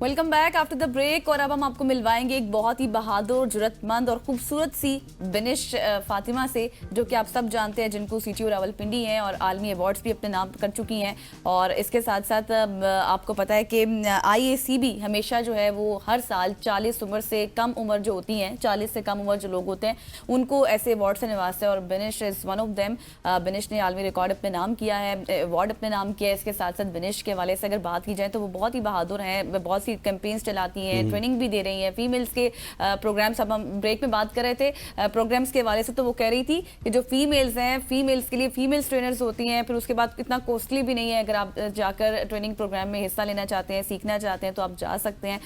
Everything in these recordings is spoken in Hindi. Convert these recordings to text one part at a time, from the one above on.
Welcome back after the break. और अब हम आपको मिलवाएंगे एक बहुत ही बहादुर, जरूरतमंद और खूबसूरत सी बिनिश फातिमा से, जो कि आप सब जानते हैं, जिनको सीटीओ रावलपिंडी हैं और आलमी अवार्ड्स भी अपने नाम कर चुकी हैं। और इसके साथ साथ आपको पता है कि IACB हमेशा जो है वो हर साल 40 उम्र से कम उम्र जो होती हैं, 40 से कम उम्र जो लोग होते हैं, उनको ऐसे अवार्ड से नवाजते हैं और बिनिश इज़ वन ऑफ देम। बिनिश ने आलमी रिकॉर्ड अपने नाम किया है, अवार्ड अपने नाम किया है। इसके साथ साथ बिनिश के हवाले से अगर बात की जाए तो वो बहुत ही बहादुर हैं, बहुत सी कैंपेन्स चलाती हैं, ट्रेनिंग भी दे रही हैं फीमेल्स के प्रोग्राम्स। अब हम ब्रेक में बात कर रहे थे प्रोग्राम्स के हवाले से, तो वो कह रही थी कि जो फीमेल्स हैं, फीमेल्स के लिए फीमेल्स ट्रेनर्स होती हैं, फिर उसके बाद इतना कॉस्टली भी नहीं है। अगर आप जाकर ट्रेनिंग प्रोग्राम में हिस्सा लेना चाहते हैं, सीखना चाहते हैं, तो आप जा सकते हैं।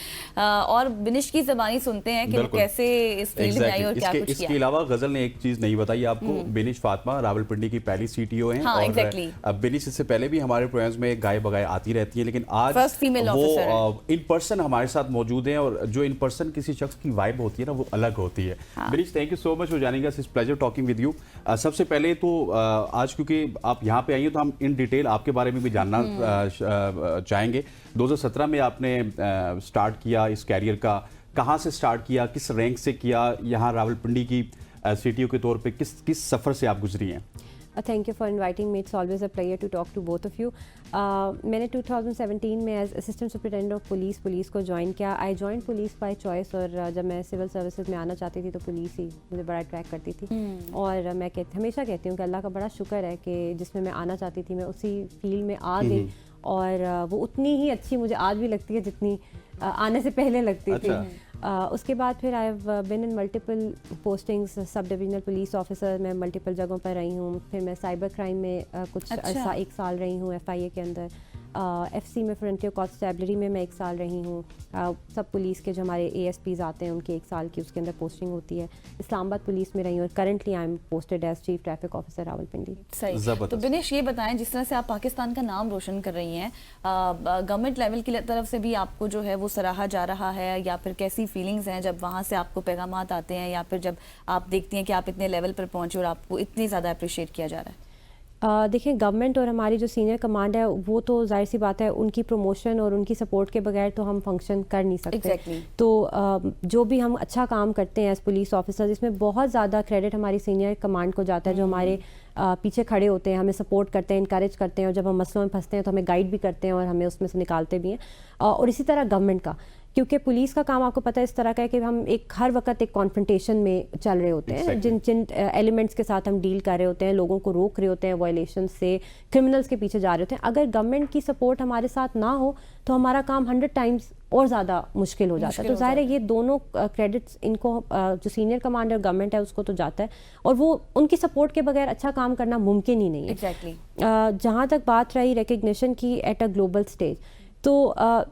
और बिनिश की ज़बानी सुनते हैं कि वो कैसे इस फील्ड में आई और क्या कुछ किया। इसके अलावा गजल ने एक चीज नहीं बताई आपको, बिनिश फातिमा रावलपिंडी की पहली CTO हैं। हाँ, और बिनिश इससे पहले भी हमारे प्रोग्राम्स में गाय बगाए आती रहती है, लेकिन आज फर्स्ट फीमेल ऑफिसर वो इन पर्सन हमारे साथ मौजूद हैं। और जो इन पर्सन किसी शख्स की वाइब होती है ना, वो अलग होती है। बिनिश, thank you so much for joining us, it's pleasure talking with you. सबसे पहले तो आज क्योंकि आप यहाँ पे आई हैं, तो हम इन डिटेल आपके बारे में भी जानना चाहेंगे। 2017 में आपने स्टार्ट किया इस कैरियर का, कहाँ से स्टार्ट किया, किस रैंक से किया, यहाँ रावलपिंडी की CTO के तौर पे किस सफ़र से आप गुजरी हैं? Thank you for inviting me, it's always a pleasure to talk to both of you. मैंने 2017 में एज असिस्टेंट सुपरिटेंडेंट ऑफ पुलिस को ज्वाइन किया। I join police by choice, और जब मैं सिविल सर्विसेज में आना चाहती थी तो पुलिस ही मुझे बड़ा अट्रैक्ट करती थी। और मैं हमेशा कहती हूँ कि अल्लाह का बड़ा शुक्र है कि जिसमें मैं आना चाहती थी मैं उसी फील्ड में आ गई, और वो उतनी ही अच्छी मुझे आज भी लगती है जितनी आने से पहले लगती थी। उसके बाद फिर I have been in multiple postings, sub divisional police officer मैं मल्टीपल जगहों पर रही हूँ। फिर मैं साइबर क्राइम में कुछ एक साल रही हूँ, FIA के अंदर। FC में फ्रंटियर कॉन्स्टेबलरी में मैं 1 साल रही हूँ। सब पुलिस के जो हमारे ASPs आते हैं उनकी 1 साल की उसके अंदर पोस्टिंग होती है। इस्लामाबाद पुलिस में रही हूँ और currently I am posted as chief traffic officer Rawalpindi. सही। तो बिनिश, ये बताएं, जिस तरह से आप पाकिस्तान का नाम रोशन कर रही हैं, गवर्नमेंट लेवल की तरफ से भी आपको जो है वो सराहा जा रहा है, या फिर कैसी फीलिंग्स हैं जब वहाँ से आपको पैगामात आते हैं, या फिर जब आप देखती हैं कि आप इतने लेवल पर पहुँचे और आपको इतनी ज़्यादा अप्रिशिएट किया जा रहा है? देखिए, गवर्नमेंट और हमारी जो सीनियर कमांड है वो तो जाहिर सी बात है, उनकी प्रमोशन और उनकी सपोर्ट के बगैर तो हम फंक्शन कर नहीं सकते। तो जो भी हम अच्छा काम करते हैं एज पुलिस ऑफिसर, इसमें बहुत ज़्यादा क्रेडिट हमारी सीनियर कमांड को जाता है, जो हमारे पीछे खड़े होते हैं, हमें सपोर्ट करते हैं, इनकरेज करते हैं, और जब हम मसलों में फंसते हैं तो हमें गाइड भी करते हैं और हमें उसमें से निकालते भी हैं। और इसी तरह गवर्नमेंट का, क्योंकि पुलिस का काम आपको पता है इस तरह का है कि हम हर वक्त एक कॉन्फ्रंटेशन में चल रहे होते हैं। जिन एलिमेंट्स के साथ हम डील कर रहे होते हैं, लोगों को रोक रहे होते हैं वायलेशन से, क्रिमिनल्स के पीछे जा रहे होते हैं। अगर गवर्नमेंट की सपोर्ट हमारे साथ ना हो तो हमारा काम 100 टाइम्स और ज़्यादा मुश्किल हो जाता है। तो ज़ाहिर है ये दोनों क्रेडिट्स इनको, जो सीनियर कमांड और गवर्नमेंट है उसको तो जाता है, और वो उनकी सपोर्ट के बगैर अच्छा काम करना मुमकिन ही नहीं है। जहाँ तक बात रही रिकग्निशन की एट अ ग्लोबल स्टेज, तो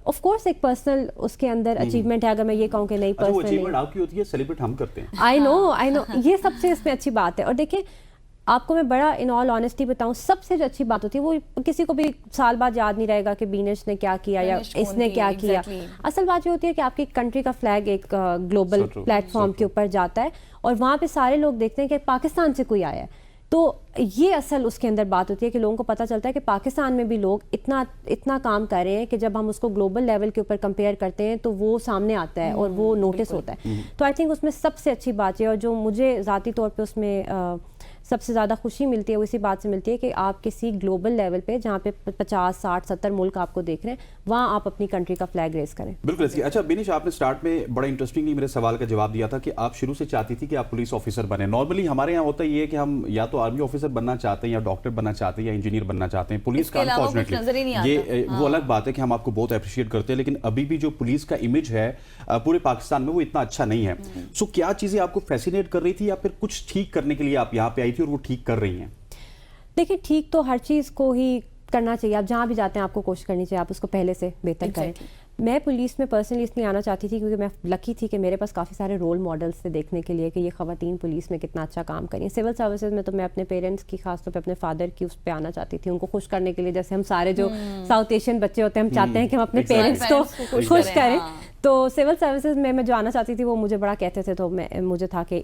ऑफ कोर्स एक पर्सनल उसके अंदर अचीवमेंट है। अगर मैं ये कहूँ कि नहीं, पर्सनल अचीवमेंट आपकी होती है, सेलिब्रेट हम करते हैं। आई नो ये सबसे इसमें अच्छी बात है। और देखिए, आपको मैं बड़ा इन ऑल ऑनेस्टी बताऊं, सबसे जो अच्छी बात होती है वो किसी को भी साल बाद याद नहीं रहेगा कि बिनिश ने क्या किया या इसने क्या किया। असल बात ये होती है कि आपकी कंट्री का फ्लैग एक ग्लोबल प्लेटफॉर्म के ऊपर जाता है और वहाँ पे सारे लोग देखते हैं कि पाकिस्तान से कोई आया है। तो ये असल उसके अंदर बात होती है कि लोगों को पता चलता है कि पाकिस्तान में भी लोग इतना काम कर रहे हैं कि जब हम उसको ग्लोबल लेवल के ऊपर कंपेयर करते हैं तो वो सामने आता है और वो नोटिस होता है। तो आई थिंक उसमें सबसे अच्छी बात है, और जो मुझे ज़ाती तौर पे उसमें सबसे ज़्यादा खुशी मिलती है वो इसी बात से मिलती है कि आप किसी ग्लोबल लेवल पे जहाँ पे 50, 60, 70 मुल्क आपको देख रहे हैं, वहाँ आप अपनी कंट्री का फ्लैग रेस करें। बिल्कुल। अच्छा बिनिश, आपने स्टार्ट में बड़ा इंटरेस्टिंगली मेरे सवाल का जवाब दिया था कि आप शुरू से चाहती थी कि आप पुलिस ऑफिसर बने। नॉर्मली हमारे यहाँ होता ये है कि हम या तो आर्मी ऑफिसर बनना चाहते हैं, या डॉक्टर बनना चाहते हैं, या इंजीनियर बनना चाहते हैं। पुलिस का अनफॉर्चुनेटली ये वो अलग बात है कि हम आपको बहुत अप्रिशिएट करते हैं, लेकिन अभी भी जो पुलिस का इमेज है पूरे पाकिस्तान में वो इतना अच्छा नहीं है। सो क्या चीज़ें आपको फैसिनेट कर रही थी, या फिर कुछ ठीक करने के लिए आप यहाँ पे आई थी और वो ठीक कर रही हैं? देखिए, ठीक तो हर चीज़ को ही करना चाहिए। आप जहाँ भी जाते हैं आपको कोशिश करनी चाहिए आप उसको पहले से बेहतर करें। मैं पुलिस में पर्सनली इसलिए आना चाहती थी क्योंकि मैं लकी थी कि मेरे पास काफ़ी सारे रोल मॉडल्स थे देखने के लिए कि ये ख़वातीन पुलिस में कितना अच्छा काम करें। सिविल सर्विसेज में तो मैं अपने पेरेंट्स की, खासतौर पे अपने फादर की, उस पर आना चाहती थी, उनको खुश करने के लिए। जैसे हम सारे जो साउथ एशियन बच्चे होते हैं, हम चाहते हैं कि हम अपने पेरेंट्स को खुश करें। तो सिविल सर्विसेज में मैं जो आना चाहती थी वो मुझे बड़ा कहते थे, तो मुझे था कि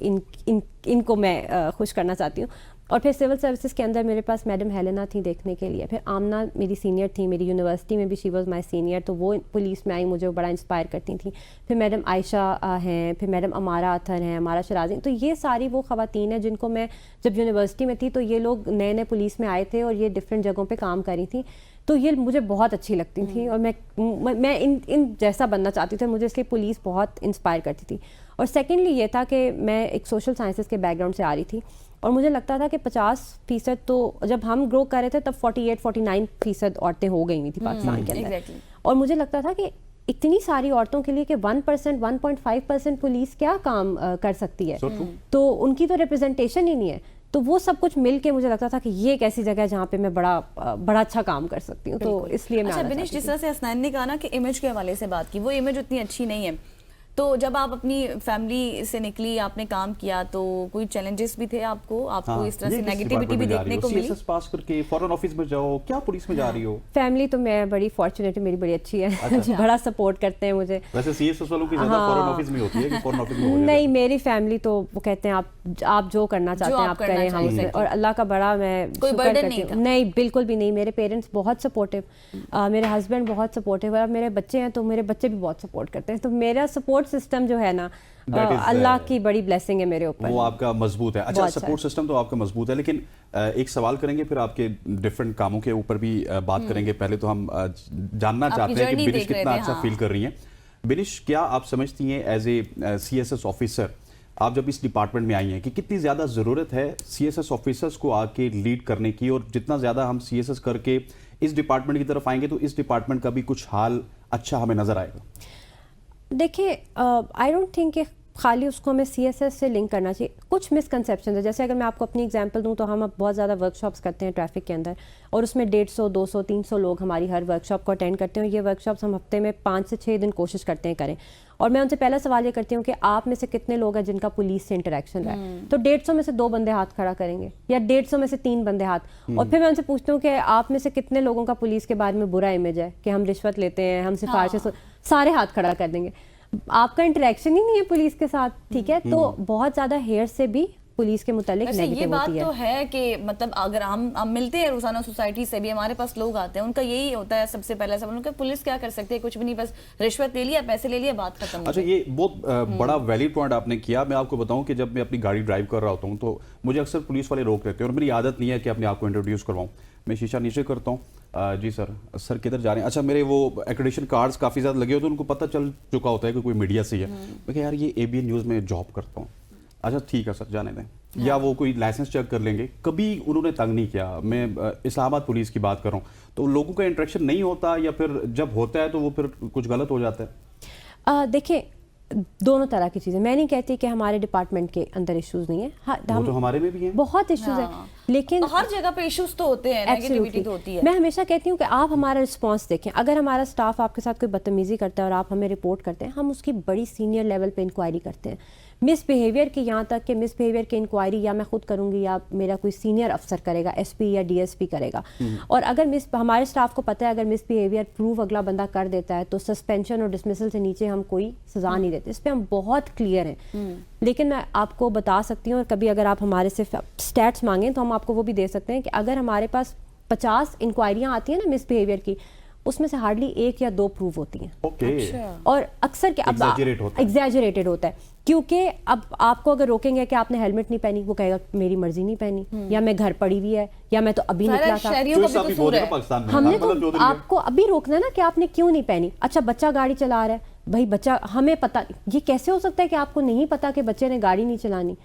इनको मैं खुश करना चाहती हूँ। और फिर सिविल सर्विसेज के अंदर मेरे पास मैडम हेलेना थी देखने के लिए, फिर आमना मेरी सीनियर थी, मेरी यूनिवर्सिटी में भी शी वाज माय सीनियर, तो वो पुलिस में आई, मुझे बड़ा इंस्पायर करती थी। फिर मैडम आयशा हैं, फिर मैडम अमारा अथर हैं, अमारा शराजी, तो ये सारी वो ख़वातीन हैं जिनको मैं जब यूनिवर्सिटी में थी तो ये लोग नए नए पुलिस में आए थे और ये डिफरेंट जगहों पर काम करी थी, तो ये मुझे बहुत अच्छी लगती थी और मैं इन जैसा बनना चाहती थी, मुझे इसलिए पुलिस बहुत इंस्पायर करती थी। और सेकेंडली ये था कि मैं एक सोशल साइंसेस के बैकग्राउंड से आ रही थी और मुझे लगता था कि 50% तो जब हम ग्रो कर रहे थे तब 48-49% औरतें हो गई हुई थी पाकिस्तान के अंदर। और मुझे लगता था कि इतनी सारी औरतों के लिए कि 1%, 1.5% पुलिस क्या काम कर सकती है, तो उनकी तो रिप्रेजेंटेशन ही नहीं है। तो वो सब कुछ मिल के मुझे लगता था कि ये एक ऐसी जगह है जहाँ पे मैं बड़ा अच्छा काम कर सकती हूँ, तो इसलिए मैं अच्छा बिनिश, जिस तरह से हसनैन ने कहा ना कि इमेज के हवाले से बात की, वो इमेज उतनी अच्छी नहीं है, तो जब आप अपनी फैमिली से निकली, आपने काम किया, तो कोई चैलेंजेस भी थे आपको इस तरह से नेगेटिविटी भी देखने को मिली? सीएसएस पास करके फॉरेन ऑफिस में जाओ, क्या पुलिस में जा रही हो? फैमिली तो मैं बड़ी फॉर्चुनेट है, मेरी बड़ी अच्छी है। अच्छा। बड़ा सपोर्ट करते हैं मुझे। वैसे सीएसएस वालों की ज्यादा फॉरेन ऑफिस में होती है कि फॉरेन ऑफिस में? नहीं, मेरी फैमिली तो वो कहते हैं आप जो करना चाहते हैं आप करें, हम और अल्लाह का बड़ा मैं कोई बर्डन नहीं था? नहीं, बिल्कुल भी नहीं। मेरे पेरेंट्स बहुत सपोर्टिव, मेरे हस्बैंड बहुत सपोर्टिव है और मेरे बच्चे हैं तो मेरे बच्चे भी बहुत सपोर्ट करते हैं, तो मेरा सपोर्ट सिस्टम जो है ना अल्लाह की बड़ी ब्लेसिंग है मेरे ऊपर, वो आपका मजबूत है। अच्छा, सपोर्ट सिस्टम तो आपका मजबूत है, लेकिन एक सवाल करेंगे फिर आपके डिफरेंट कामों के ऊपर भी बात करेंगे। पहले तो हम जानना चाहते हैं कि बिनिश कितना अच्छा फील कर रही हैं। बिनिश, क्या आप समझती हैं एज ए सीएसएस ऑफिसर, आप जब इस डिपार्टमेंट में आई हैं, कि कितनी ज़्यादा ज़रूरत है सीएसएस ऑफिसर्स को आके लीड करने की, और जितना ज़्यादा हम सीएसएस करके इस डिपार्टमेंट की तरफ आएंगे तो इस डिपार्टमेंट का भी कुछ हाल अच्छा हमें नज़र आएगा? देखिए, आई डोंट थिंक कि खाली उसको हमें सीएसएस से लिंक करना चाहिए। कुछ मिसकंसेप्शन है, जैसे अगर मैं आपको अपनी एग्जांपल दूं तो हम अब बहुत ज़्यादा वर्कशॉप्स करते हैं ट्रैफिक के अंदर, और उसमें 150, 200, 300 लोग हमारी हर वर्कशॉप को अटेंड करते हैं, और ये वर्कशॉप्स हम हफ्ते में 5 से 6 दिन कोशिश करते हैं करें। और मैं उनसे पहला सवाल ये करती हूँ कि आप में से कितने लोग हैं जिनका पुलिस से इंटरेक्शन रहा है, तो 150 में से 2 बंदे हाथ खड़ा करेंगे, या 150 में से 3 बंदे हाथ। और फिर मैं उनसे पूछती हूँ कि आप में से कितने लोगों का पुलिस के बारे में बुरा इमेज है, कि हम रिश्वत लेते हैं, हम सिफारिशें, सारे हाथ खड़ा कर देंगे। आपका इंटरेक्शन ही नहीं है पुलिस के साथ, ठीक है, तो बहुत ज्यादा हेयर से भी पुलिस के मुतालिक नेगेटिव होती है। ये बात तो है कि मतलब अगर हम मिलते हैं रोजाना सोसाइटी से भी, हमारे पास लोग आते हैं, उनका यही होता है सबसे पहला सवाल उनका, पुलिस क्या कर सकती है, कुछ भी नहीं, बस रिश्वत ले लिया, पैसे ले लिया, बात खत्म। अच्छा, ये बहुत बड़ा वैलिड पॉइंट आपने किया। मैं आपको बताऊं कि जब मैं अपनी गाड़ी ड्राइव कर रहा होता हूं तो मुझे अक्सर पुलिस वाले रोक लेते हैं, और मेरी आदत नहीं है कि अपने आप को इंट्रोड्यूस करवाऊं। मैं शीशा नीचे करता हूँ, जी सर किधर जा रहे हैं? अच्छा, मेरे वो एक्रेडिटेशन कार्ड्स काफ़ी ज़्यादा लगे होते हैं, उनको पता चल चुका होता है कि कोई मीडिया से है। मैं कहा यार ये ABN न्यूज़ में जॉब करता हूँ। अच्छा ठीक है सर, जाने दें। या वो कोई लाइसेंस चेक कर लेंगे, कभी उन्होंने तंग नहीं किया। मैं इस्लामाबाद पुलिस की बात कर रहा हूँ, तो लोगों का इंटरेक्शन नहीं होता, या फिर जब होता है तो वो फिर कुछ गलत हो जाता है? देखिए, दोनों तरह की चीज़ें, मैं नहीं कहती कि हमारे डिपार्टमेंट के अंदर इश्यूज नहीं है, वो तो हमारे में भी है, बहुत इश्यूज हैं, लेकिन हर जगह पे इश्यूज तो होते हैं, नेगेटिविटी तो होती है। मैं हमेशा कहती हूँ कि आप हमारा रिस्पांस देखें। अगर हमारा स्टाफ आपके साथ कोई बदतमीजी करता है और आप हमें रिपोर्ट करते हैं, हम उसकी बड़ी सीनियर लेवल पे इंक्वायरी करते हैं। मिसबिहेवियर की, यहाँ तक कि मिसबिहेवियर की इंक्वायरी या मैं खुद करूँगी या मेरा कोई सीनियर अफसर करेगा, SP या DSP करेगा। और अगर हमारे स्टाफ को पता है अगर मिसबिहेवियर प्रूव अगला बंदा कर देता है तो सस्पेंशन और डिसमिसल से नीचे हम कोई सजा नहीं देते, इस पर हम बहुत क्लियर हैं। लेकिन मैं आपको बता सकती हूँ, और कभी अगर आप हमारे से स्टैट्स मांगें तो हम आपको वो भी दे सकते हैं, कि अगर हमारे पास 50 इंक्वायरियाँ आती हैं ना मिसबिहेवियर की, उसमें से हार्डली 1 या 2 प्रूव होती हैं। अच्छा। और अक्सर क्या एग्जैजरेटेड होता है, क्योंकि अब आपको अगर रोकेंगे कि आपने हेलमेट नहीं पहनी, वो कहेगा मेरी मर्जी नहीं पहनी, या मैं घर पड़ी हुई है, या मैं तो अभी निकला था। हमने तो आपको अभी रोकना है ना कि आपने क्यों नहीं पहनी। अच्छा, बच्चा गाड़ी चला रहा है, भाई बच्चा, हमें पता, ये कैसे हो सकता है कि आपको नहीं पता कि बच्चे ने गाड़ी नहीं चलानी,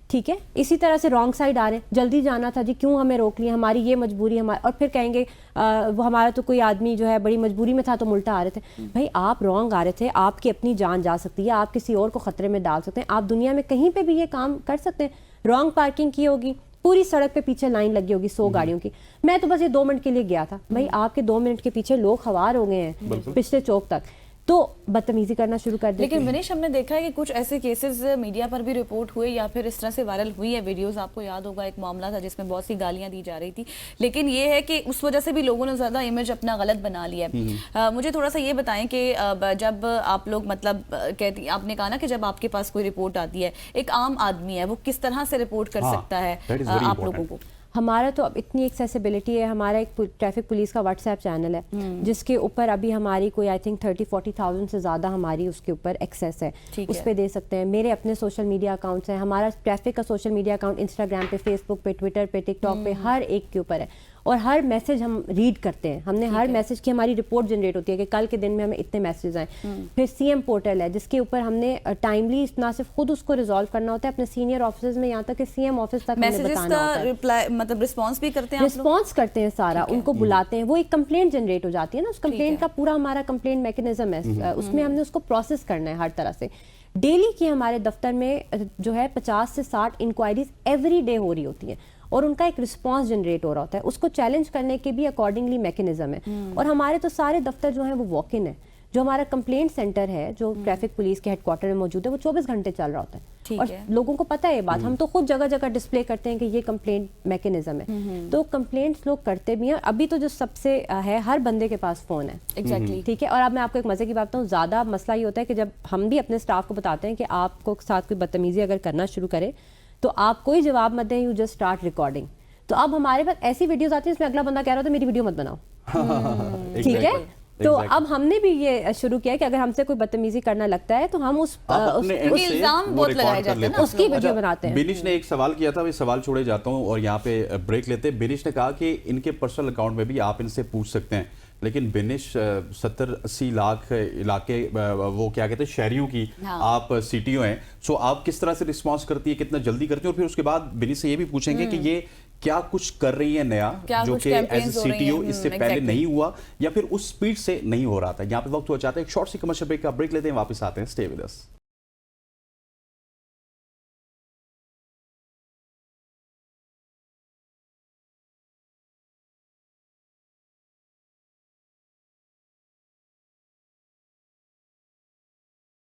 ठीक है। इसी तरह से रॉन्ग साइड आ रहे हैं, जल्दी जाना था जी, क्यों हमें रोक लिया, हमारी ये मजबूरी हमारी, और फिर कहेंगे वो हमारा तो कोई आदमी जो है बड़ी मजबूरी में था तो उल्टा आ रहे थे। भाई आप रॉन्ग आ रहे थे, आपकी अपनी जान जा सकती है, आप किसी और को खतरे में डाल सकते हैं, आप दुनिया में कहीं पे भी ये काम कर सकते हैं। रॉन्ग पार्किंग की होगी, पूरी सड़क पे पीछे लाइन लगी होगी 100 गाड़ियों की, मैं तो बस ये 2 मिनट के लिए गया था, भाई आपके 2 मिनट के पीछे लोग खवार हो गए हैं पिछले चौक तक। तो बदतमीजी करना शुरू कर देते लेकिन हैं। विनेश, हमने देखा है कि कुछ ऐसे केसेस मीडिया पर भी रिपोर्ट हुए या फिर इस तरह से वायरल हुई है वीडियोस। आपको याद होगा एक मामला था जिसमें बहुत सी गालियां दी जा रही थी, लेकिन ये है कि उस वजह से भी लोगों ने ज्यादा इमेज अपना गलत बना लिया है। मुझे थोड़ा सा ये बताएं कि जब आप लोग मतलब कहती, आपने कहा ना कि जब आपके पास कोई रिपोर्ट आती है, एक आम आदमी है वो किस तरह से रिपोर्ट कर सकता है आप लोगों को? हमारा तो अब इतनी एक्सेसिबिलिटी है, हमारा एक ट्रैफिक पुलिस का व्हाट्सएप चैनल है जिसके ऊपर अभी हमारी कोई आई थिंक 30-40,000 से ज़्यादा हमारी उसके ऊपर एक्सेस है, उस पर दे सकते हैं। मेरे अपने सोशल मीडिया अकाउंट्स हैं, हमारा ट्रैफिक का सोशल मीडिया अकाउंट इंस्टाग्राम पे, फेसबुक पे, ट्विटर पे, टिकटॉक पे, हर एक के ऊपर है और हर मैसेज हम रीड करते हैं। हमने हर मैसेज की हमारी रिपोर्ट जनरेट होती है कि कल के दिन में हमें इतने मैसेज आए। फिर सीएम पोर्टल है जिसके ऊपर हमने टाइमली ना सिर्फ खुद उसको रिजॉल्व करना होता है, अपने सीनियर ऑफिसर्स में यहाँ तक कि सीएम ऑफिस तक हमें बताना होता है। रिप्लाई मतलब रिस्पांस भी करते हैं आप लोग? रिस्पॉन्स करते हैं सारा, उनको बुलाते हैं, वो एक कंप्लेंट जनरेट हो जाती है ना, उस कंप्लेंट का पूरा हमारा कंप्लेंट मैकेनिज्म है, उसमें हमने उसको प्रोसेस करना है हर तरह से। डेली की हमारे दफ्तर में जो है 50 से 60 इंक्वायरीज एवरी डे हो रही होती हैं और उनका एक रिस्पांस जनरेट हो रहा होता है, उसको चैलेंज करने के भी अकॉर्डिंगली मैकेनिज्म है। और हमारे तो सारे दफ्तर जो हैं वो वॉक इन है। जो हमारा कंप्लेंट सेंटर है जो ट्रैफिक पुलिस के हेडक्वार्टर में मौजूद है वो 24 घंटे चल रहा होता है और लोगों को पता है ये बात। हम तो खुद जगह जगह डिस्प्ले करते हैं कि ये कंप्लेंट मैकेनिज्म है, तो कंप्लेंट्स लोग करते भी हैं। अभी तो जो सबसे है, हर बंदे के पास फोन है। एग्जैक्टली ठीक है। और अब मैं आपको एक मजे की बात बताऊं, ज्यादा मसला ये होता है कि जब हम भी अपने स्टाफ को बताते हैं कि आपको साथ कोई बदतमीजी अगर करना शुरू करे तो आप कोई जवाब मत दें, यू जस्ट स्टार्ट रिकॉर्डिंग। तो अब हमारे पास ऐसी वीडियोस आती है जिसमें अगला बंदा कह रहा होता है मेरी वीडियो मत बनाओ। ठीक है। तो अब हमने भी ये शुरू किया कि अगर हमसे कोई बदतमीजी करना लगता है तो हम इल्जाम बहुत लगाए जाते हैं ना, उसकी वीडियो बनाते हैं। बिनिश ने एक सवाल किया था, मैं सवाल छोड़े जाता हूं और यहाँ पे ब्रेक लेते हैं। बिनिश ने कहा कि इनके पर्सनल अकाउंट में भी आप इनसे पूछ सकते हैं, लेकिन बिनिश 70-80 लाख इलाके वो क्या कहते हैं शहरियों की आप सीटीओ हैं, सो आप किस तरह से रिस्पॉन्स करती है, कितना जल्दी करती है? और फिर उसके बाद बिनिश से ये भी पूछेंगे कि ये क्या कुछ कर रही है नया जो कि एज सीटीओ इससे पहले नहीं हुआ या फिर उस स्पीड से नहीं हो रहा था। यहाँ पे वक्त हुआ चाहता है एक शॉर्ट सी कमर्शियल ब्रेक का, ब्रेक लेते हैं, वापस आते हैं। Stay with us.